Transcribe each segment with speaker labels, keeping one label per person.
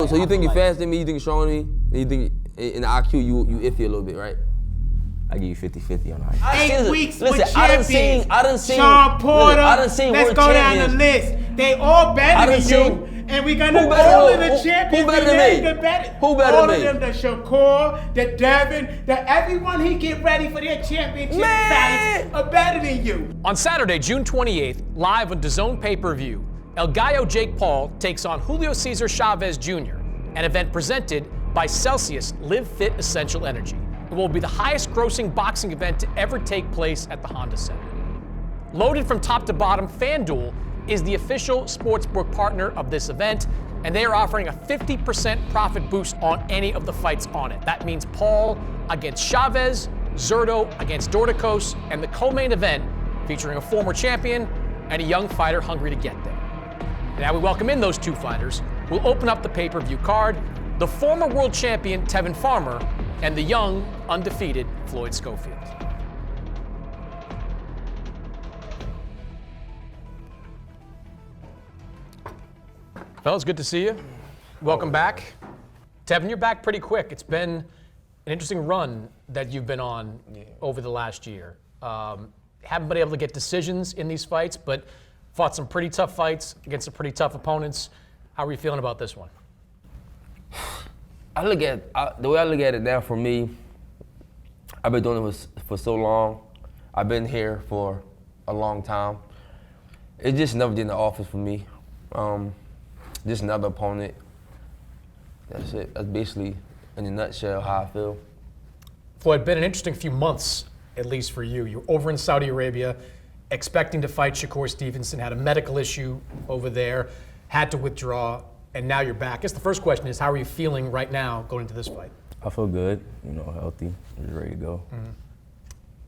Speaker 1: So you think you're faster than me? You think you're stronger than me? And you think in the IQ you iffy a little bit, right?
Speaker 2: I give you 50-50 on IQ.
Speaker 3: 8 weeks with champions.
Speaker 1: I done seen.
Speaker 3: Sean Porter.
Speaker 1: I done seen
Speaker 3: Let's
Speaker 1: world
Speaker 3: go
Speaker 1: champions.
Speaker 3: down the list. They all better than you. And we're gonna all of the champions.
Speaker 1: Who better than me? Who better
Speaker 3: all
Speaker 1: than me?
Speaker 3: All of them, the Shakur, the Tevin, everyone he get ready for their championship fights are better than you.
Speaker 4: On Saturday, June 28th, live on DAZN pay-per-view, El Gallo Jake Paul takes on Julio Cesar Chavez Jr., an event presented by Celsius Live Fit Essential Energy. It will be the highest grossing boxing event to ever take place at the Honda Center. Loaded from top to bottom, FanDuel is the official sportsbook partner of this event, and they are offering a 50% profit boost on any of the fights on it. That means Paul against Chavez, Zurdo against Dorticos, and the co-main event featuring a former champion and a young fighter hungry to get there. And now we welcome in those two fighters. We'll open up the pay-per-view card, the former world champion Tevin Farmer and the young, undefeated Floyd Schofield. Fellas, good to see you. Welcome back. Tevin, you're back pretty quick. It's been an interesting run that you've been on over the last year. Haven't been able to get decisions in these fights, but fought some pretty tough fights against some pretty tough opponents. How are you feeling about this one?
Speaker 1: The way I look at it now, for me, I've been doing it for so long. I've been here for a long time. It just never did in the office for me. Just another opponent. That's it. That's basically, in a nutshell, how I feel.
Speaker 4: Floyd, been an interesting few months, at least for you. You're over in Saudi Arabia, expecting to fight Shakur Stevenson, had a medical issue over there, had to withdraw, and now you're back. I guess the first question is, how are you feeling right now going into this fight?
Speaker 2: I feel good, healthy, just ready to go.
Speaker 4: Mm-hmm.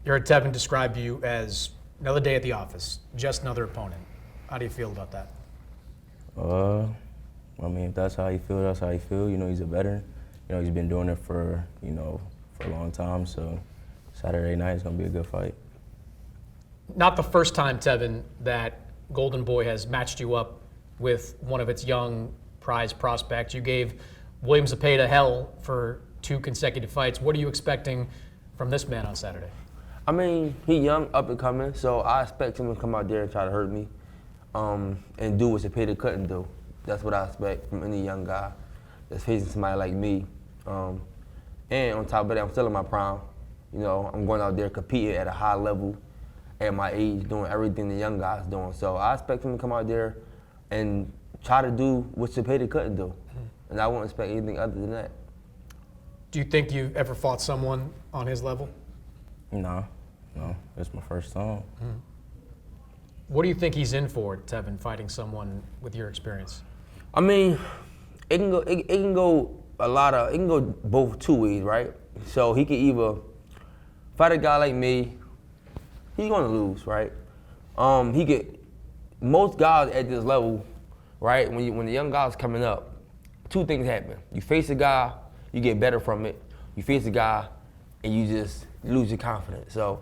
Speaker 4: You heard Tevin describe you as another day at the office, just another opponent. How do you feel about that?
Speaker 2: If that's how you feel, that's how you feel. He's a veteran. He's been doing it for a long time, so Saturday night is going to be a good fight.
Speaker 4: Not the first time, Tevin, that Golden Boy has matched you up with one of its young prize prospects. You gave William Zepeda hell for 2 consecutive fights. What are you expecting from this man on Saturday?
Speaker 1: He's young, up and coming, so I expect him to come out there and try to hurt me and do what Zepeda couldn't do. That's what I expect from any young guy that's facing somebody like me. And on top of that, I'm still in my prime. I'm going out there competing at a high level at my age, doing everything the young guys doing. So I expect him to come out there and try to do what Zepeda couldn't do. And I won't expect anything other than that.
Speaker 4: Do you think you've ever fought someone on his level? No.
Speaker 2: It's my first time.
Speaker 4: Mm-hmm. What do you think he's in for, Tevin, fighting someone with your experience?
Speaker 1: It can go both 2 ways, right? So he can either fight a guy like me, he's gonna lose, right? Most guys at this level, right? When the young guys coming up, 2 things happen. You face a guy, you get better from it. You face a guy, and you just lose your confidence. So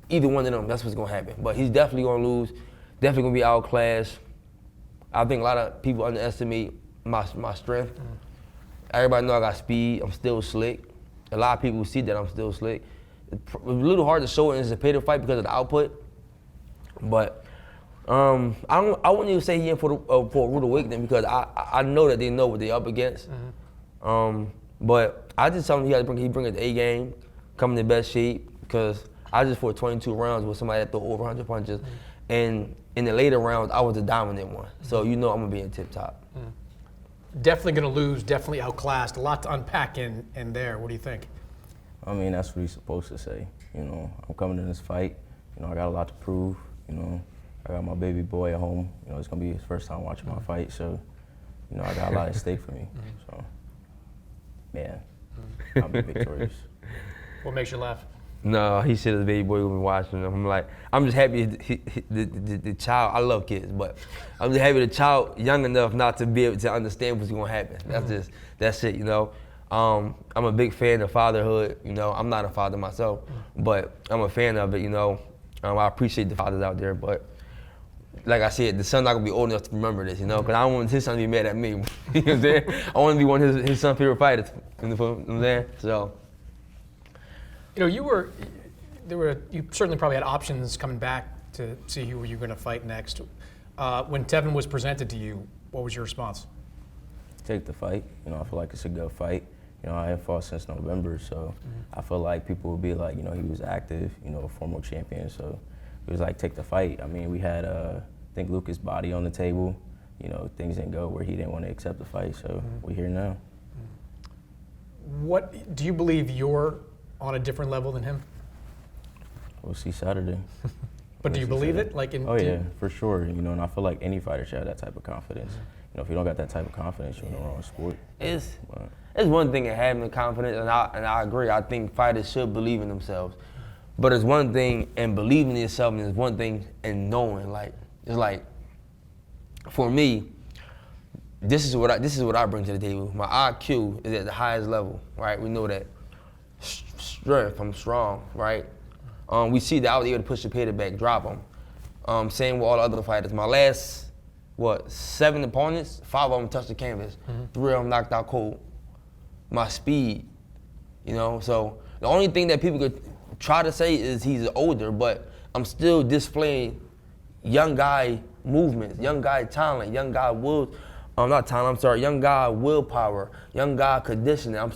Speaker 1: either one of them, that's what's gonna happen. But he's definitely gonna lose, definitely gonna be outclassed. I think a lot of people underestimate my strength. Mm-hmm. Everybody know I got speed, I'm still slick. A lot of people see that I'm still slick. It's a little hard to show it in a Zepeda fight because of the output. But I wouldn't even say he in for a rude awakening because I know that they know what they're up against. Mm-hmm. But I just tell him he bring his A game, come in the best shape, because I just fought 22 rounds with somebody that threw over 100 punches. Mm-hmm. And in the later rounds, I was the dominant one. So I'm gonna be in tip top.
Speaker 4: Mm-hmm. Definitely gonna lose, definitely outclassed. A lot to unpack in there. What do you think?
Speaker 2: That's what he's supposed to say. I'm coming in this fight. I got a lot to prove. I got my baby boy at home. It's gonna be his first time watching my fight, so I got a lot at stake for me. So, man, I'll be victorious.
Speaker 4: What makes you laugh?
Speaker 1: No, he said his baby boy will be watching him. I'm just happy the child. I love kids, but I'm just happy the child young enough not to be able to understand what's gonna happen. That's it. I'm a big fan of fatherhood. I'm not a father myself, but I'm a fan of it. I appreciate the fathers out there, but like I said, the son not gonna be old enough to remember this, you know, because I don't want his son to be mad at me. You know what I'm saying? I want to be one of his son's favorite fighters. You know what I'm saying? So.
Speaker 4: You know, you certainly probably had options coming back to see who you were going to fight next. When Tevin was presented to you, what was your response?
Speaker 2: Take the fight. You know, I feel like it's a good fight. You know, I haven't fought since November, so I feel like people would be like, you know, he was active, you know, a former champion, so it was like, take the fight. I mean, we had, I think, Lucas' body on the table. You know, things didn't go where he didn't want to accept the fight, so we're here now.
Speaker 4: What do you believe you're on a different level than him?
Speaker 2: We'll see Saturday.
Speaker 4: But do you believe it?
Speaker 2: Oh yeah, for sure. You know, and I feel like any fighter should have that type of confidence. You know, if you don't got that type of confidence, you're in the wrong sport.
Speaker 1: It's one thing in having the confidence, and I agree. I think fighters should believe in themselves. But it's one thing in believing in yourself, and it's one thing in knowing. Like, it's like, for me, this is what I bring to the table. My IQ is at the highest level, right? We know that. Strength, I'm strong, right? We see that I was able to push the pay back, drop them. Same with all the other fighters. My last, 7 opponents, 5 of them touched the canvas. 3 of them knocked out cold. My speed, you know? So the only thing that people could try to say is he's older, but I'm still displaying young guy movements, young guy talent, young guy young guy willpower, young guy conditioning. I'm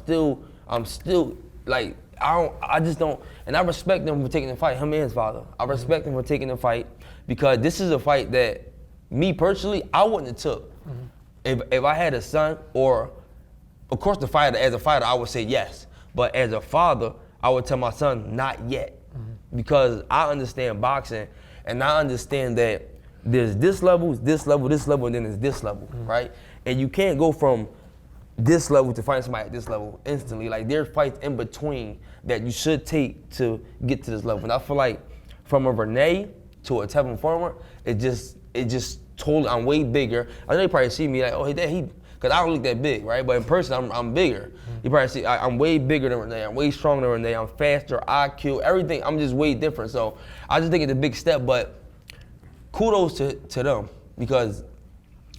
Speaker 1: still like, I just don't, and I respect him for taking the fight, him and his father. I respect him for taking the fight because this is a fight that, me personally, I wouldn't have took. If I had a son, or, of course, as a fighter, I would say yes. But as a father, I would tell my son, not yet. Because I understand boxing, and I understand that there's this level, and then there's this level, right? And you can't go from this level to find somebody at this level instantly. Like, there's fights in between that you should take to get to this level. And I feel like from a Renee to a Tevin forward, it just totally, I'm way bigger. I know you probably see me like, oh, because I don't look that big, right? But in person, I'm bigger. You probably see, I'm way bigger than Renee. I'm way stronger than Renee. I'm faster, IQ, everything. I'm just way different. So I just think it's a big step, but kudos to them, because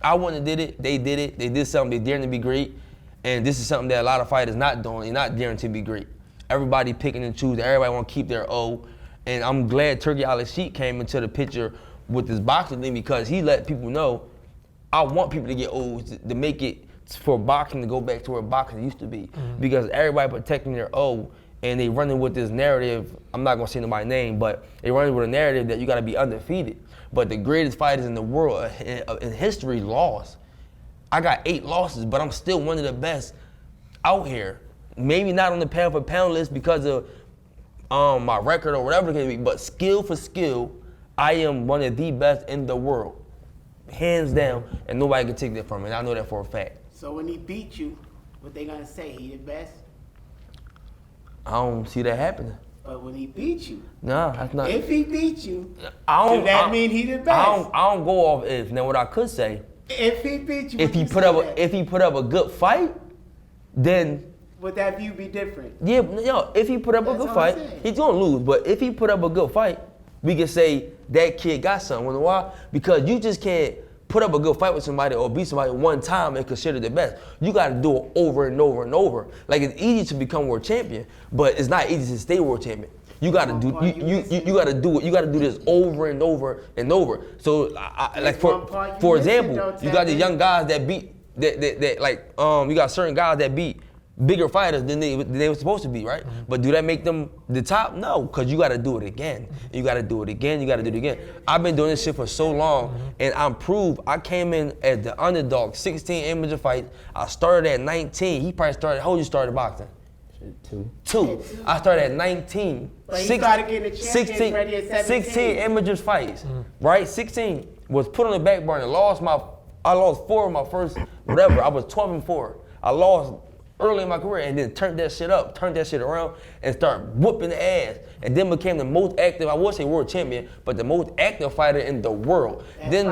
Speaker 1: I wouldn't have did it. They did it. They did something. They dared to be great. And this is something that a lot of fighters not doing. They're not daring to be great. Everybody picking and choosing. Everybody want to keep their O. And I'm glad Turkey Al-Sheikh came into the picture with this boxing thing, because he let people know, I want people to get O's to make it for boxing to go back to where boxing used to be. Because everybody protecting their O, and they running with this narrative. I'm not going to say nobody's name, but they running with a narrative that you got to be undefeated. But the greatest fighters in the world in history lost. I got 8 losses, but I'm still one of the best out here. Maybe not on the pound for pound list because of my record or whatever it can be, but skill for skill, I am one of the best in the world, hands down, and nobody can take that from me. And I know that for a fact.
Speaker 3: So when he beat you, what they gonna say? He the best?
Speaker 1: I don't see that happening.
Speaker 3: But when he beat you,
Speaker 1: nah, that's not.
Speaker 3: If he beat you,
Speaker 1: does
Speaker 3: that mean he the best?
Speaker 1: I don't go off if. Now what I could say,
Speaker 3: if he beat you,
Speaker 1: if he put up a good fight, then
Speaker 3: would that view be different?
Speaker 1: Yeah, if he put up a good fight, he's gonna lose. But if he put up a good fight, we can say that kid got something. You know why? Because you just can't put up a good fight with somebody or beat somebody one time and consider the best. You gotta do it over and over and over. Like, it's easy to become world champion, but it's not easy to stay world champion. You gotta do you gotta do it. You gotta do this over and over and over. So like for example, you got the young guys that beat you got certain guys that beat bigger fighters than they were supposed to be, right? But do that make them the top? No, because you got to do it again. You got to do it again. You got to do it again. I've been doing this shit for so long, and I'm proved. I came in as the underdog, 16 amateur fights. I started at 19. He probably started. How old you started boxing? 2. I started at 19.
Speaker 3: But he started getting the champions ready at 17.
Speaker 1: 16 amateur fights, right? 16 was put on the back burner. I lost 4 of my first whatever. I was 12-4. I lost early in my career, and then turned that shit around, and start whooping the ass, and then became the most active, I would say world champion, but the most active fighter in the world. Then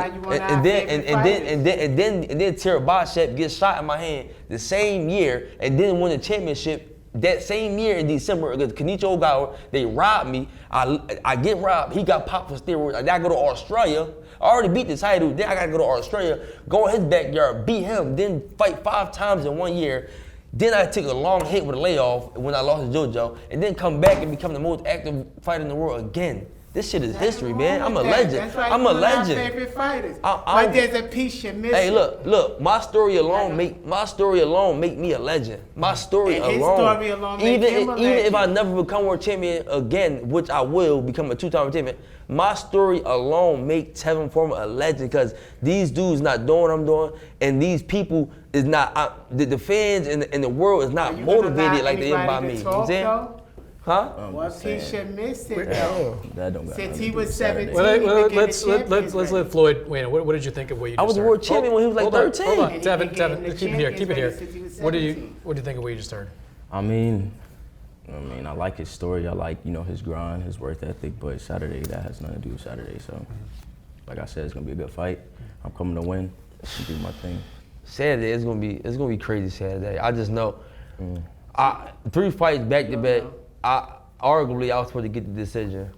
Speaker 1: Terabashep gets shot in my hand the same year, and then win the championship that same year in December against Kenichi Ogawa, they robbed me. I get robbed. He got popped for steroids. I gotta go to Australia. I already beat the title. Then I gotta go to Australia, go in his backyard, beat him, then fight 5 times in 1 year. Then I took a long hit with a layoff when I lost to JoJo, and then come back and become the most active fighter in the world again. This shit is history, man. I'm a legend.
Speaker 3: That's right.
Speaker 1: I'm a legend.
Speaker 3: Our favorite fighters. But there's a piece you're missing.
Speaker 1: Hey, look. My story alone make me a legend. My story
Speaker 3: And
Speaker 1: alone.
Speaker 3: his story alone make him a
Speaker 1: Even if I
Speaker 3: legend.
Speaker 1: never become world champion again, which I will become a 2-time champion, my story alone make Tevin Foreman a legend because these dudes not doing what I'm doing, and these people is not the fans and the world is not motivated like they is by me. You know what I'm saying? Huh?
Speaker 3: What piece you're missing,
Speaker 2: That
Speaker 3: though?
Speaker 2: don't got
Speaker 3: Since
Speaker 2: nothing
Speaker 3: he
Speaker 2: to do
Speaker 3: was
Speaker 2: with Saturday.
Speaker 3: 17.
Speaker 4: Let's let Floyd weigh in. What did you think of what you just
Speaker 1: I was
Speaker 4: heard?
Speaker 1: world champion when he was like
Speaker 4: Hold on,
Speaker 1: 13.
Speaker 4: Hold on,
Speaker 3: And he been getting
Speaker 4: Tevin,
Speaker 3: the
Speaker 4: keep it here.
Speaker 3: champions since he was
Speaker 4: What do you
Speaker 3: 17.
Speaker 4: think of what you just heard?
Speaker 2: I mean, I like his story. I like, his grind, his work ethic, but Saturday, that has nothing to do with Saturday. So, like I said, it's gonna be a good fight. I'm coming to win. I'm gonna do my thing.
Speaker 1: Saturday it's gonna be crazy Saturday. I just know. 3 fights back to back. Arguably I was supposed to get the decision,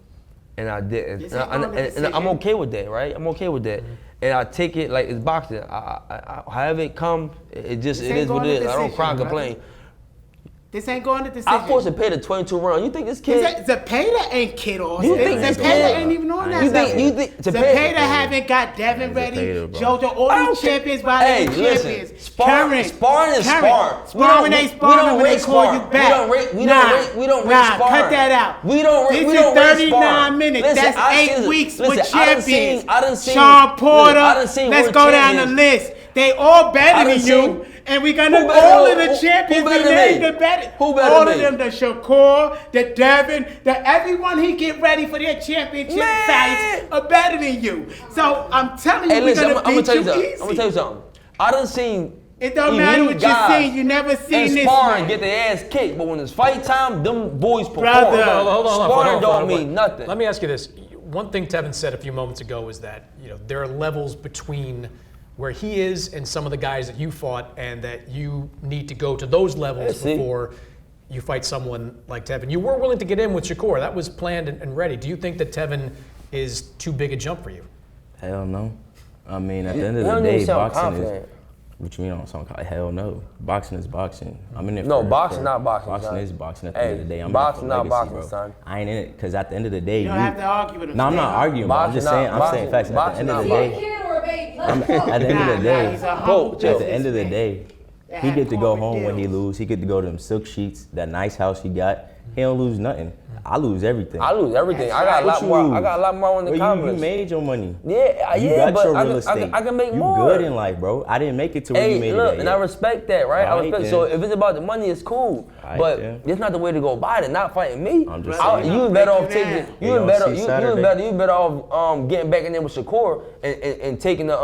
Speaker 1: and I didn't.
Speaker 3: This
Speaker 1: And,
Speaker 3: ain't on the
Speaker 1: and I'm
Speaker 3: decision.
Speaker 1: okay with that, right? I'm okay with that, and I take it like it's boxing. I however it come, it
Speaker 3: This
Speaker 1: is
Speaker 3: ain't
Speaker 1: what
Speaker 3: going
Speaker 1: it
Speaker 3: to
Speaker 1: is. I don't cry and
Speaker 3: decision,
Speaker 1: complain.
Speaker 3: This ain't going to decision.
Speaker 1: I forced to pay the 22 round. You think this kid?
Speaker 3: Zepeda ain't Kid Austin.
Speaker 1: You think this
Speaker 3: Zepeda
Speaker 1: kid-
Speaker 3: ain't even on that
Speaker 1: You
Speaker 3: level.
Speaker 1: think
Speaker 3: Zepeda haven't got Devin ready.
Speaker 2: Zepeda, bro.
Speaker 3: JoJo, all
Speaker 1: I
Speaker 3: these
Speaker 1: don't care.
Speaker 3: champions by
Speaker 1: Hey,
Speaker 3: their
Speaker 1: listen,
Speaker 3: champions.
Speaker 1: sparring is sparring.
Speaker 3: Sparring ain't sparring when they call you back.
Speaker 1: We don't rate sparring.
Speaker 3: Cut that out.
Speaker 1: We don't
Speaker 3: This
Speaker 1: we
Speaker 3: is
Speaker 1: don't rate
Speaker 3: 39
Speaker 1: sparring.
Speaker 3: minutes.
Speaker 1: Listen,
Speaker 3: That's
Speaker 1: I
Speaker 3: 8
Speaker 1: seen-
Speaker 3: weeks
Speaker 1: listen,
Speaker 3: with
Speaker 1: I done
Speaker 3: champions.
Speaker 1: I done seen
Speaker 3: Sean Porter.
Speaker 1: I done seen
Speaker 3: Let's
Speaker 1: world
Speaker 3: go down the
Speaker 1: champions.
Speaker 3: list. They all better
Speaker 1: I done
Speaker 3: than
Speaker 1: seen-
Speaker 3: you. And we're gonna
Speaker 1: Who better
Speaker 3: all
Speaker 1: than-
Speaker 3: of the
Speaker 1: who
Speaker 3: champions
Speaker 1: better
Speaker 3: we
Speaker 1: than
Speaker 3: named
Speaker 1: me?
Speaker 3: the better.
Speaker 1: Who better
Speaker 3: all
Speaker 1: than
Speaker 3: of
Speaker 1: me?
Speaker 3: them, the Shakur, the Devin, the everyone he get ready for their championship
Speaker 1: Man.
Speaker 3: fights are better than you. So I'm telling you,
Speaker 1: Hey,
Speaker 3: we're
Speaker 1: listen,
Speaker 3: gonna
Speaker 1: I'm gonna
Speaker 3: beat
Speaker 1: tell you
Speaker 3: you
Speaker 1: something.
Speaker 3: easy.
Speaker 1: I'm gonna tell you something. I done seen.
Speaker 3: It don't matter
Speaker 1: elite
Speaker 3: what you
Speaker 1: guys
Speaker 3: seen. You never seen
Speaker 1: in
Speaker 3: this
Speaker 1: sparring
Speaker 3: man.
Speaker 1: get their ass kicked, but when it's fight time, them boys perform.
Speaker 3: Brother.
Speaker 4: Hold on,
Speaker 1: Sparring don't mean nothing.
Speaker 4: Let me ask you this. One thing Tevin said a few moments ago is that there are levels between where he is and some of the guys that you fought, and that you need to go to those levels
Speaker 1: see.
Speaker 4: before you fight someone like Tevin. You were willing to get in with Shakur. That was planned and ready. Do you think that Tevin is too big a jump for you?
Speaker 2: Hell no. I mean, at the end of
Speaker 1: You
Speaker 2: the
Speaker 1: don't
Speaker 2: day,
Speaker 1: even sound
Speaker 2: boxing
Speaker 1: confident.
Speaker 2: is. What you mean I don't sound confident? Hell no. Boxing is boxing. I'm in it
Speaker 1: No,
Speaker 2: for
Speaker 1: boxing not boxing,
Speaker 2: Boxing
Speaker 1: son.
Speaker 2: is boxing at the
Speaker 1: Hey,
Speaker 2: end of the day. I'm
Speaker 1: boxing
Speaker 2: in it for
Speaker 1: not
Speaker 2: legacy,
Speaker 1: boxing,
Speaker 2: bro.
Speaker 1: son.
Speaker 2: I ain't in it because at the end of the day,
Speaker 3: You don't have to argue with him.
Speaker 2: No, I'm not
Speaker 3: Stay
Speaker 2: arguing, bro. I'm
Speaker 1: Boxing
Speaker 2: just
Speaker 1: not-
Speaker 2: saying. I'm
Speaker 1: boxing-
Speaker 2: saying facts. At the
Speaker 1: boxing
Speaker 2: end of
Speaker 1: not
Speaker 2: the
Speaker 1: boxing.
Speaker 2: day,
Speaker 5: Kid or a baby?
Speaker 2: at
Speaker 5: Let's
Speaker 2: the
Speaker 5: go.
Speaker 2: end of the
Speaker 3: Nah,
Speaker 2: day,
Speaker 3: he's a humble
Speaker 2: at the end of the
Speaker 3: businessman.
Speaker 2: day,
Speaker 3: They
Speaker 2: he
Speaker 3: had
Speaker 2: get to go
Speaker 3: corporate
Speaker 2: home when he
Speaker 3: deals.
Speaker 2: lose. He get to go to them silk sheets, that nice house he got. He don't lose nothing. I lose everything.
Speaker 1: I lose everything.
Speaker 3: That's
Speaker 1: I got
Speaker 3: right.
Speaker 1: a lot
Speaker 2: What you
Speaker 1: more.
Speaker 2: lose?
Speaker 1: I got a lot more in the
Speaker 2: Well,
Speaker 1: comments.
Speaker 2: you made your money.
Speaker 1: Yeah,
Speaker 2: You
Speaker 1: yeah,
Speaker 2: got
Speaker 1: but
Speaker 2: your
Speaker 1: I
Speaker 2: real
Speaker 1: can,
Speaker 2: estate.
Speaker 1: I can make
Speaker 2: you
Speaker 1: more.
Speaker 2: good in life, bro. I didn't make it to where you
Speaker 1: Hey,
Speaker 2: made
Speaker 1: look,
Speaker 2: it.
Speaker 1: and I respect that, right? I
Speaker 2: Alright,
Speaker 1: respect.
Speaker 2: then.
Speaker 1: So if it's about the money, it's cool.
Speaker 2: Alright,
Speaker 1: But
Speaker 2: then.
Speaker 1: it's not the way to go about it. Not fighting me.
Speaker 2: I'm just
Speaker 3: Brother,
Speaker 2: saying.
Speaker 1: You
Speaker 3: Break
Speaker 1: better
Speaker 3: you
Speaker 1: off taking.
Speaker 3: down.
Speaker 2: We
Speaker 1: You
Speaker 2: gonna
Speaker 1: better.
Speaker 2: see
Speaker 1: You
Speaker 2: Saturday.
Speaker 1: better off getting back in there with Shakur and taking the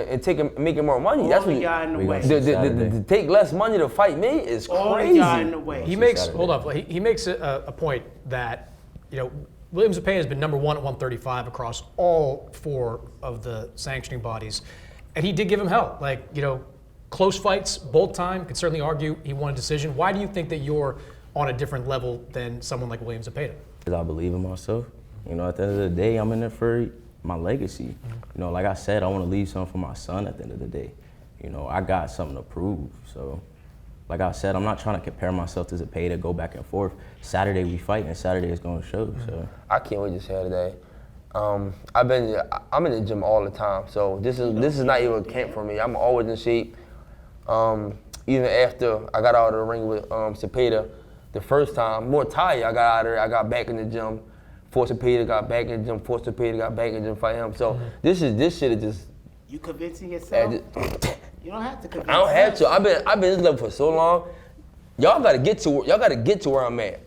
Speaker 1: and taking making more money. That's
Speaker 3: All
Speaker 1: what
Speaker 3: of
Speaker 1: you.
Speaker 3: y'all in the
Speaker 2: We
Speaker 3: way.
Speaker 2: gonna see.
Speaker 1: To take less money to fight me is
Speaker 3: All of
Speaker 1: crazy.
Speaker 3: y'all in the way.
Speaker 4: He makes
Speaker 2: Saturday.
Speaker 4: hold up. He makes a point that William Zepeda has been number 1 at 135 across all 4 of the sanctioning bodies, and he did give him hell. Close fights, both time. Could certainly argue he won a decision. Why do you think that you're on a different level than someone like William Zepeda?
Speaker 2: Because I believe in myself. At the end of the day, I'm in there for my legacy. Like I said, I want to leave something for my son at the end of the day. I got something to prove. So, like I said, I'm not trying to compare myself to Zepeda, go back and forth. Saturday we fight, and Saturday is going to show. So,
Speaker 1: I can't wait to Saturday. I'm in the gym all the time, so this is not even a camp for me. I'm always in shape. Even after I got out of the ring with Zepeda, the first time, more tired, I got out of there, I got back in the gym. For Zepeda, got back in the gym. For Zepeda, got back in the gym for him. So this shit is just.
Speaker 3: You convincing yourself? You don't have to convince
Speaker 1: I don't have to.
Speaker 3: yourself.
Speaker 1: I've been in this level for so long. Y'all gotta get to where I'm at.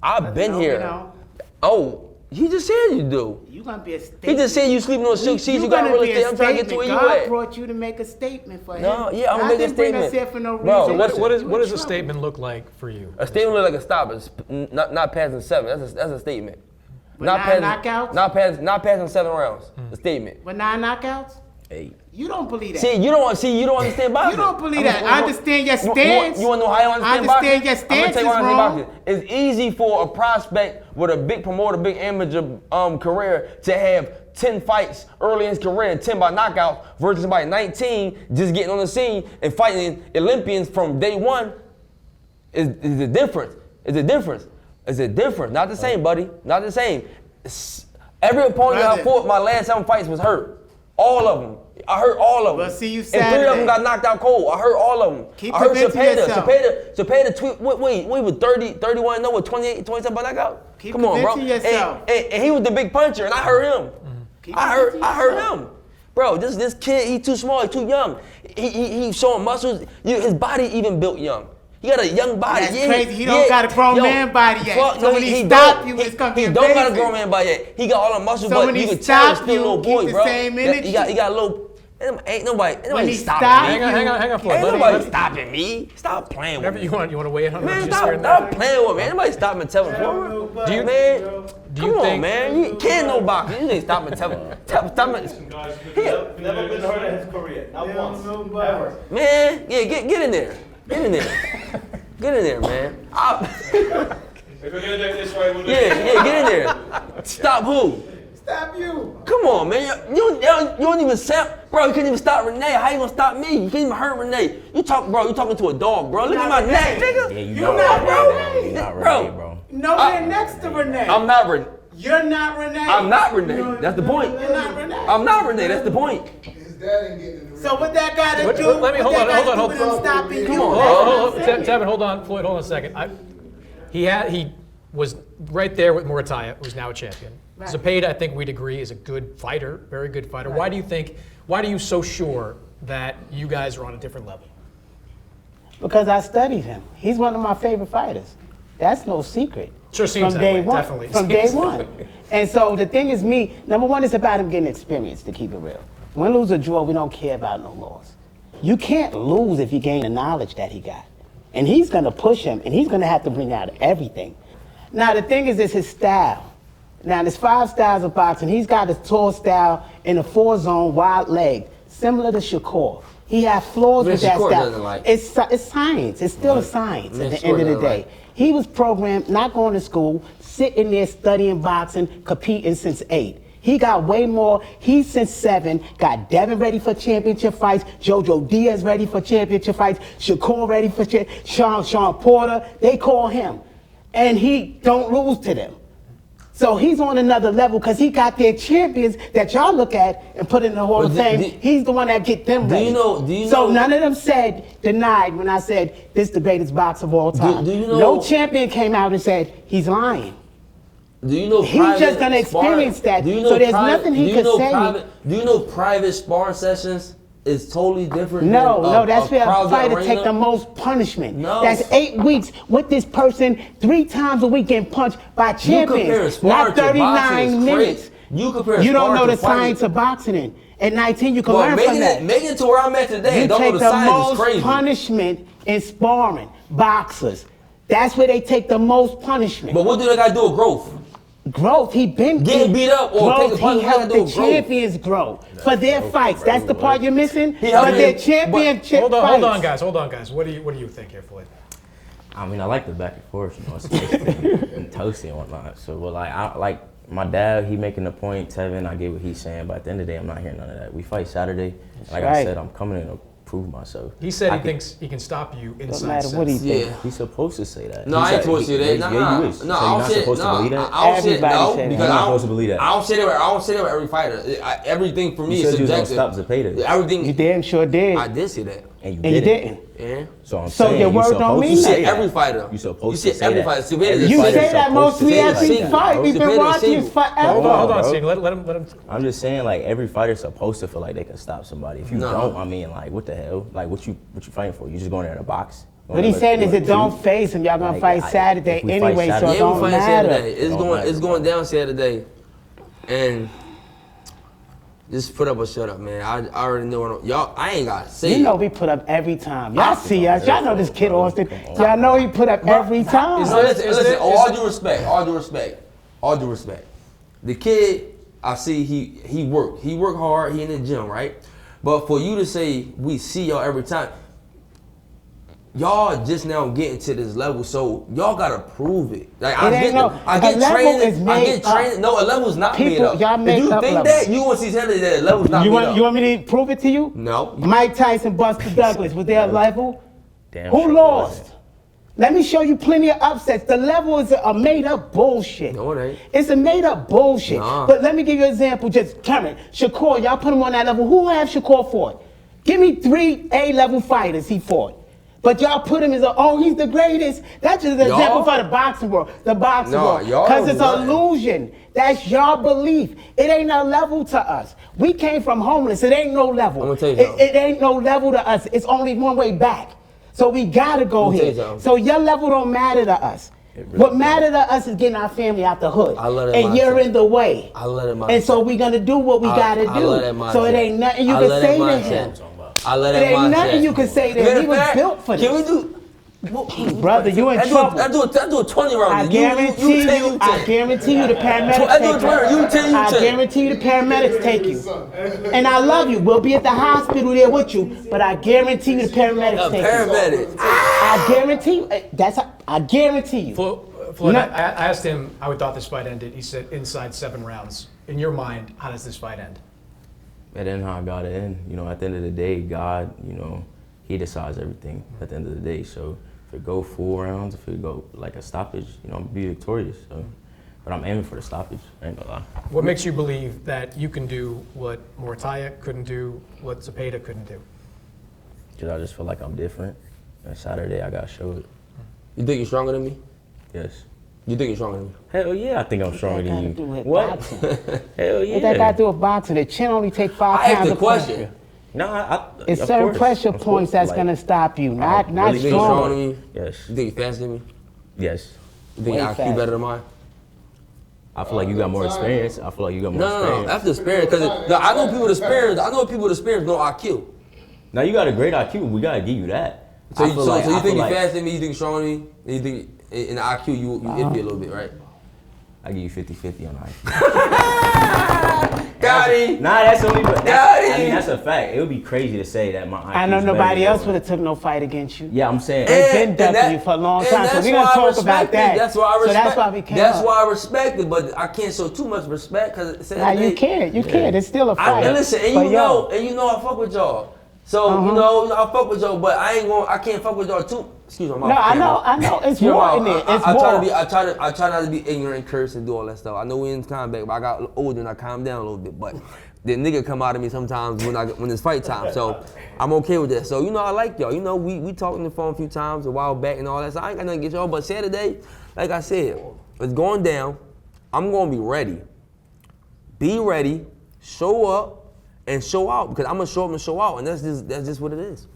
Speaker 1: I've been
Speaker 3: No,
Speaker 1: here.
Speaker 3: no.
Speaker 1: Oh, he just said you do.
Speaker 3: You gonna be a
Speaker 1: He
Speaker 3: statement.
Speaker 1: just said you sleeping on silk sheets. You got
Speaker 3: gonna
Speaker 1: real
Speaker 3: be a
Speaker 1: estate. I'm trying to get to
Speaker 3: statement.
Speaker 1: where you
Speaker 3: God
Speaker 1: at.
Speaker 3: brought you to make a statement for him.
Speaker 1: No, yeah, I'm
Speaker 3: God
Speaker 1: gonna make a
Speaker 3: didn't bring us
Speaker 1: statement.
Speaker 3: here for no
Speaker 1: Bro,
Speaker 3: reason.
Speaker 1: listen.
Speaker 4: What does
Speaker 3: You
Speaker 4: a
Speaker 3: in
Speaker 4: statement look like for you?
Speaker 1: A statement look like a stop. It's not passing 7. That's a statement.
Speaker 3: With 9 knockouts?
Speaker 1: Not passing 7 rounds. A statement.
Speaker 3: With 9 knockouts?
Speaker 2: 8.
Speaker 3: You don't believe that.
Speaker 1: See, you don't understand boxing.
Speaker 3: You don't believe that. I understand your stance.
Speaker 1: You want to know how I understand boxing?
Speaker 3: I understand your stance is wrong.
Speaker 1: It's easy for a prospect with a big promoter, big amateur career to have 10 fights early in his career and 10 by knockouts versus somebody 19 just getting on the scene and fighting Olympians from day one. Is a difference. It's a difference. It's a difference. Not the same, buddy. Not the same. Every opponent I fought my last 7 fights was hurt. All of them. I hurt all of them.
Speaker 3: Well, see you
Speaker 1: and 3 of them got knocked out cold. I hurt all of them. I hurt Cepeda. Wait, we were 31-0 with 28, 27 by knockout.
Speaker 3: Keep
Speaker 1: Come on, bro.
Speaker 3: yourself.
Speaker 1: And he was the big puncher, and I hurt him. I hurt him. Bro, this kid, he too small, he too young. He showing muscles. His body even built young. He got a young body.
Speaker 3: That's crazy. He don't got a grown man body yet. So when he stop you, it's gonna be amazing.
Speaker 1: He don't got a grown man body yet. He got all the muscles,
Speaker 3: so
Speaker 1: but you can tell he's still a little boy, bro. He got a little. Ain't nobody stopping me.
Speaker 4: Hang on, Floyd.
Speaker 1: Ain't nobody stopping me. Stop playing with me.
Speaker 4: You want to weigh in on
Speaker 1: man, stop playing with me. Ain't nobody stopping Tevin Forward.
Speaker 4: Do you,
Speaker 1: man?
Speaker 4: Do you think,
Speaker 1: man. You can't no boxing. You ain't stopping Tevin.
Speaker 5: Never been hurt in his career. Not once. Ever.
Speaker 1: Man, yeah, get in there. Get in there. Get in there, man.
Speaker 5: If we're gonna do it this way, we'll do it.
Speaker 1: Yeah, get in there. Stop who?
Speaker 3: Stop you.
Speaker 1: Come on, man. You don't even sound, bro. You couldn't even stop Renee. How you gonna stop me? You can't even hurt Renee. You talking to a dog, bro. Look at my neck, nigga.
Speaker 2: Yeah,
Speaker 3: You're not Renee.
Speaker 2: You're not
Speaker 1: Bro.
Speaker 2: Renee, bro.
Speaker 3: Nowhere next to Renee.
Speaker 1: I'm not Renee.
Speaker 3: You're not Renee.
Speaker 1: I'm not Renee. That's the point.
Speaker 3: You're not Renee.
Speaker 1: I'm not Renee. That's the point.
Speaker 6: His dad ain't getting in the ring.
Speaker 3: So what that got to do?
Speaker 4: Let me hold on.
Speaker 3: Stopping
Speaker 1: Come
Speaker 3: you.
Speaker 1: on.
Speaker 4: Tevin, hold on. Floyd, hold on a second. He was right there with Murataya, who's now a champion.
Speaker 3: Right.
Speaker 4: Cepeda, I think we'd agree, is a good fighter, very good fighter. Right. Why are you so sure that you guys are on a different level?
Speaker 7: Because I studied him. He's one of my favorite fighters. That's no secret.
Speaker 4: Sure seems
Speaker 7: from
Speaker 4: that
Speaker 7: day
Speaker 4: way,
Speaker 7: one.
Speaker 4: definitely.
Speaker 7: From day one. And so the thing is number one, it's about him getting experience, to keep it real. Win, lose, or draw, we don't care about no loss. You can't lose if you gain the knowledge that he got. And he's going to push him, and he's going to have to bring out everything. Now, the thing is his style. Now, there's 5 styles of boxing. He's got a tall style in a 4-zone, wide leg, similar to Shakur. He has flaws with that style. It's science. It's still a science at the end of the day. He was programmed, not going to school, sitting there studying boxing, competing since 8. He got way more. He's since 7. Got Devin ready for championship fights. Jojo Diaz ready for championship fights. Shakur ready for Sean Porter. They call him. And he don't lose to them. So he's on another level because he got their champions that y'all look at and put in the Hall of Fame. He's the one that get them ready. So none of them denied when I said this is the greatest boxer of all time. No champion came out and said he's lying.
Speaker 1: Do you know
Speaker 7: he's just gonna experience that. So there's nothing he could say.
Speaker 1: Do you know private sparring sessions is totally different?
Speaker 7: No, that's where a fighter take the most punishment.
Speaker 1: No.
Speaker 7: That's 8 weeks with this person 3 times a week getting punched by champions. Not 39 minutes. You don't know the science of boxing. At 19, you can learn from that.
Speaker 1: Making it to where I'm at today,
Speaker 7: you
Speaker 1: don't know
Speaker 7: take
Speaker 1: the science is crazy.
Speaker 7: most punishment in sparring, boxers. That's where they take the most punishment.
Speaker 1: But what do they got to do with growth?
Speaker 7: Growth, he been
Speaker 1: getting beat up or
Speaker 7: growth,
Speaker 1: take a punch.
Speaker 7: He helped the champions grow for their fights. That's the part you're missing. For their championship
Speaker 4: fights.
Speaker 7: Hold
Speaker 4: on, guys. What do you think here, Floyd?
Speaker 2: I mean, I like the back and forth, it's tasty and toasty and whatnot. So, well, I like my dad. He making the point. Tevin, I get what he's saying, but at the end of the day, I'm not hearing none of that. We fight Saturday. Like I said, I'm coming in to prove myself.
Speaker 4: He said he thinks he can stop you inside.
Speaker 7: No matter what he thinks.
Speaker 2: He's supposed to say that.
Speaker 1: No, I ain't supposed to say that.
Speaker 2: Yeah, you is.
Speaker 1: No,
Speaker 2: so you're not supposed to believe that?
Speaker 1: I don't say no, because
Speaker 2: you're not supposed to believe that.
Speaker 1: I don't say that with every fighter. Everything for me is subjective.
Speaker 2: You said you was gonna stop Cepeda.
Speaker 1: Everything.
Speaker 7: You damn sure did.
Speaker 1: I did say that.
Speaker 2: And you
Speaker 7: didn't.
Speaker 1: Yeah.
Speaker 2: So I'm
Speaker 7: saying
Speaker 2: your
Speaker 7: word don't mean
Speaker 1: You
Speaker 7: that.
Speaker 1: said every fighter.
Speaker 2: You supposed to say
Speaker 1: every
Speaker 2: that.
Speaker 1: fighter.
Speaker 7: You say that most every fight. We've been watching forever.
Speaker 4: Hold on, Steve. Let him.
Speaker 2: I'm just saying, like, every fighter's supposed to feel like they can stop somebody. If you don't, I mean, like, what the hell? Like, what you fighting for? You just going there to box?
Speaker 7: What he's saying is, it don't face him. Y'all gonna fight Saturday anyway, so it don't matter.
Speaker 1: It's going down Saturday, and. Just put up or shut up, man. I already know y'all. I ain't gotta say it.
Speaker 7: You know we put up every time. Y'all see us. Y'all know this kid Austin. Y'all know he put up every time.
Speaker 1: Listen. All due respect. The kid, I see he work hard. He in the gym, right? But for you to say we see y'all every time, y'all just now getting to this level, so y'all gotta prove it. Like I get training. I get training. No, a level's not made up.
Speaker 7: Y'all make
Speaker 1: if you
Speaker 7: up
Speaker 1: think
Speaker 7: levels.
Speaker 1: that, you want to see Taylor that a level's not made up.
Speaker 7: You want me to prove it to you?
Speaker 1: No.
Speaker 7: Mike Tyson, Buster Douglas, was there a level?
Speaker 2: Damn
Speaker 7: Who
Speaker 2: sure
Speaker 7: lost?
Speaker 2: wasn't.
Speaker 7: Let me show you plenty of upsets. The level is a made up bullshit.
Speaker 1: No, it ain't.
Speaker 7: It's a made up bullshit.
Speaker 1: Nah.
Speaker 7: But let me give you an example, just current. Shakur, y'all put him on that level. Who have Shakur fought? Give me 3 A-level fighters he fought. But y'all put him as he's the greatest. That's just an example for the boxing world. The boxing world. Because it's an illusion. That's your belief. It ain't a level to us. We came from homeless. It ain't no level.
Speaker 1: I'm gonna tell you something.
Speaker 7: It ain't no level to us. It's only one way back. So we gotta go here. So your level don't matter to us.
Speaker 2: Really
Speaker 7: What matter to us is getting our family out the hood.
Speaker 1: I love that
Speaker 7: and you're
Speaker 1: mindset.
Speaker 7: in the way.
Speaker 1: I love that mindset.
Speaker 7: And so we're gonna do what we gotta do.
Speaker 1: I love that mindset.
Speaker 7: So it ain't nothing you
Speaker 1: I
Speaker 7: can
Speaker 1: love
Speaker 7: say
Speaker 1: that
Speaker 7: to
Speaker 1: mindset.
Speaker 7: him.
Speaker 1: I love
Speaker 7: It
Speaker 1: that
Speaker 7: ain't
Speaker 1: mindset.
Speaker 7: nothing you can say to him.
Speaker 1: Matter
Speaker 7: He
Speaker 1: of
Speaker 7: was
Speaker 1: fact,
Speaker 7: built for
Speaker 1: Can we
Speaker 7: this.
Speaker 1: do?
Speaker 7: Brother, you in trouble.
Speaker 1: I do a 20 round.
Speaker 7: I guarantee you, I guarantee you the paramedics
Speaker 1: I do a 20 round. You 10, you
Speaker 7: I
Speaker 1: 10.
Speaker 7: guarantee you the paramedics take you. And I love you. We'll be at the hospital there with you, but I guarantee you the paramedics take you.
Speaker 1: Paramedics.
Speaker 7: I guarantee you. I guarantee you.
Speaker 4: Floyd, I asked him how he thought this fight ended. He said inside 7 rounds. In your mind, how does this fight end?
Speaker 2: And then how I got it in, at the end of the day, God, He decides everything at the end of the day. So if it go 4 rounds, if it go like a stoppage, I'm gonna be victorious. So, but I'm aiming for the stoppage. I ain't gonna lie.
Speaker 4: What makes you believe that you can do what Morataya couldn't do, what Zepeda couldn't do?
Speaker 2: Because I just feel like I'm different. And Saturday I got showed.
Speaker 1: You think you're stronger than me?
Speaker 2: Yes.
Speaker 1: You think you're stronger than me?
Speaker 2: Hell yeah, I think I'm stronger than you.
Speaker 7: Do with
Speaker 2: What?
Speaker 7: boxing.
Speaker 2: Hell yeah.
Speaker 7: What that got to do with boxing? The chin only take 5
Speaker 1: I
Speaker 7: pounds
Speaker 1: asked the
Speaker 7: of
Speaker 1: question.
Speaker 7: pressure.
Speaker 2: No,
Speaker 7: It's
Speaker 2: of
Speaker 7: certain
Speaker 2: course.
Speaker 7: pressure
Speaker 2: I'm
Speaker 7: points
Speaker 2: supposed
Speaker 7: that's
Speaker 2: to,
Speaker 7: gonna stop you, not
Speaker 2: really
Speaker 1: You think you're stronger
Speaker 7: stronger.
Speaker 1: than me?
Speaker 2: Yes.
Speaker 1: You think you're faster than me?
Speaker 2: Yes.
Speaker 1: You think
Speaker 7: Way
Speaker 1: your IQ
Speaker 7: faster.
Speaker 1: better than mine?
Speaker 2: I feel like you got more experience. I feel like you got more
Speaker 1: No.
Speaker 2: experience.
Speaker 1: That's the experience. Because I know people with experience. I know people with experience no IQ.
Speaker 2: Now you got a great IQ. We gotta give you that.
Speaker 1: So
Speaker 2: I
Speaker 1: you
Speaker 2: feel like- I
Speaker 1: think
Speaker 2: feel
Speaker 1: you're
Speaker 2: like
Speaker 1: faster than me? You think you're stronger than me? And you think in the IQ you iffy a little bit, right?
Speaker 2: I give you 50-50 on IQ.
Speaker 1: Got him.
Speaker 2: Nah, that's only.
Speaker 1: Got
Speaker 2: I mean,
Speaker 1: him.
Speaker 2: that's a fact. It would be crazy to say that my IQ.
Speaker 7: I know
Speaker 2: is
Speaker 7: nobody
Speaker 2: better
Speaker 7: else
Speaker 2: than
Speaker 7: would have took no fight against you.
Speaker 2: Yeah, I'm saying.
Speaker 7: They've been
Speaker 1: And
Speaker 7: ducking you for a long time, so
Speaker 1: that's
Speaker 7: we're gonna
Speaker 1: why I
Speaker 7: talk
Speaker 1: respect
Speaker 7: about
Speaker 1: it.
Speaker 7: that.
Speaker 1: That's why I
Speaker 7: So
Speaker 1: respect.
Speaker 7: that's why we came
Speaker 1: That's
Speaker 7: up.
Speaker 1: why I respect it, but I can't show too much respect because
Speaker 7: Now you can't. You can't. It's still a fight.
Speaker 1: And listen, and
Speaker 7: But
Speaker 1: you know, I fuck with y'all. So I fuck with y'all, but I can't fuck with y'all too. Excuse me.
Speaker 7: No, I know. It's more in it. It's more.
Speaker 1: I try not to be ignorant, curse, and do all that stuff. I know we in time back, but I got older and I calmed down a little bit. But the nigga come out of me sometimes when it's fight time. So I'm okay with that. So I like y'all. We talked on the phone a few times a while back and all that. So I ain't got nothing against y'all. But Saturday, like I said, it's going down. I'm gonna be ready. Be ready. Show up and show out because I'm gonna show up and show out, and that's just what it is.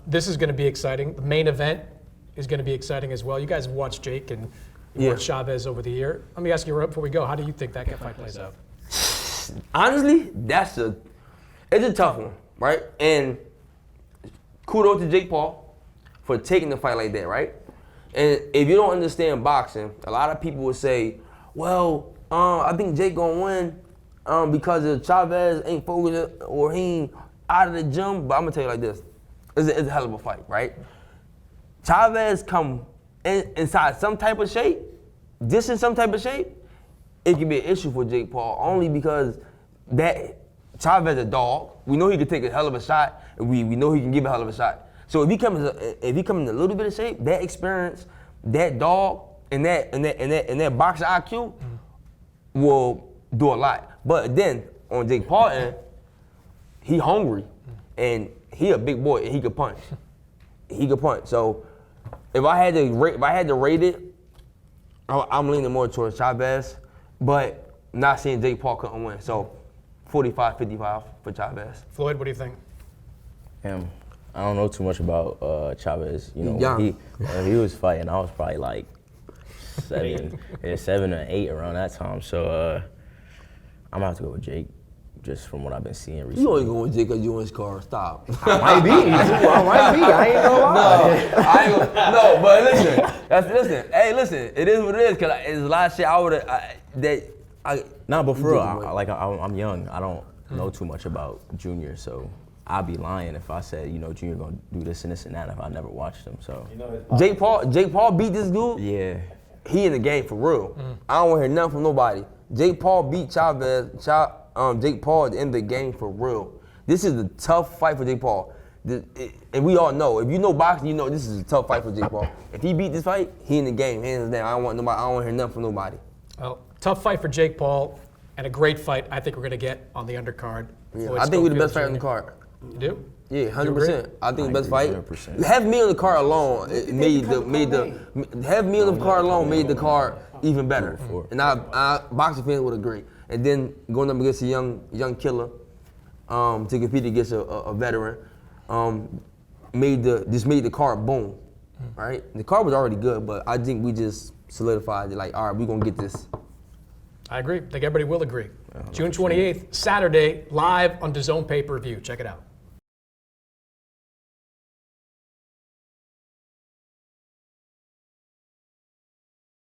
Speaker 4: This is going to be exciting. The main event is going to be exciting as well. You guys have watched Jake and watched Chavez over the year. Let me ask you right before we go, how do you think that fight plays out?
Speaker 1: Honestly, it's a tough one, right? And kudos to Jake Paul for taking the fight like that, right? And if you don't understand boxing, a lot of people would say, well, I think Jake gonna win because of Chavez ain't focused or he ain't out of the gym. But I'm gonna tell you like this, it's a hell of a fight, right? Chavez come inside some type of shape, this in some type of shape, it can be an issue for Jake Paul only because that Chavez a dog. We know he can take a hell of a shot, and we know he can give a hell of a shot. So if he comes in a little bit of shape, that experience, that dog, and that boxing IQ will do a lot. But then on Jake Paul end, he hungry, and he a big boy, and he could punch. He could punch. So if I had to rate it, I'm leaning more towards Chavez, but not seeing Jake Paul couldn't win. So 45-55 for Chavez.
Speaker 4: Floyd, what do you think?
Speaker 2: I don't know too much about Chavez.
Speaker 1: Young.
Speaker 2: When he was fighting, I was probably like 7 or 8 around that time. So I'm gonna have to go with Jake, just from what I've been seeing recently.
Speaker 1: You only going with Jake because you in his car. Stop.
Speaker 2: I might be. I ain't gonna lie.
Speaker 1: No, but listen. Hey, listen. It is what it is. Cause it's a lot of shit I would have
Speaker 2: Nah, but for real, I'm young. I don't. know too much about Junior, so I'd be lying if I said, you know, Junior gonna do this and this and that if I never watched him. So
Speaker 1: Jake Paul beat this dude.
Speaker 2: yeah,
Speaker 1: He in the game for real. I don't want to hear nothing from nobody. Jake Paul beat Chavez. Jake Paul at the end of the game for real. This is a tough fight for Jake Paul. And we all know, if you know boxing, you know this is a tough fight for Jake Paul. If he beat this fight, he in the game, hands down. I don't want to hear nothing from nobody.
Speaker 4: Well, tough fight for Jake Paul and a great fight I think we're going to get on the undercard.
Speaker 1: Yeah,
Speaker 4: Floyd
Speaker 1: I think we're the best
Speaker 4: Schofield
Speaker 1: fight on the
Speaker 4: Jr.
Speaker 1: card.
Speaker 4: You do?
Speaker 1: Yeah, 100%. I think the best
Speaker 2: agree,
Speaker 1: fight.
Speaker 2: 100%.
Speaker 1: Having me on the card alone having me on the card alone made the card even better. And I boxing fans would agree. And then going up against a young killer to compete against a veteran made the card boom, right? The card was already good, but I think we just solidified it. Like, all right, we're gonna get this.
Speaker 4: I agree. I think everybody will agree. June 28th, Saturday, live on DAZN pay-per-view. Check it out.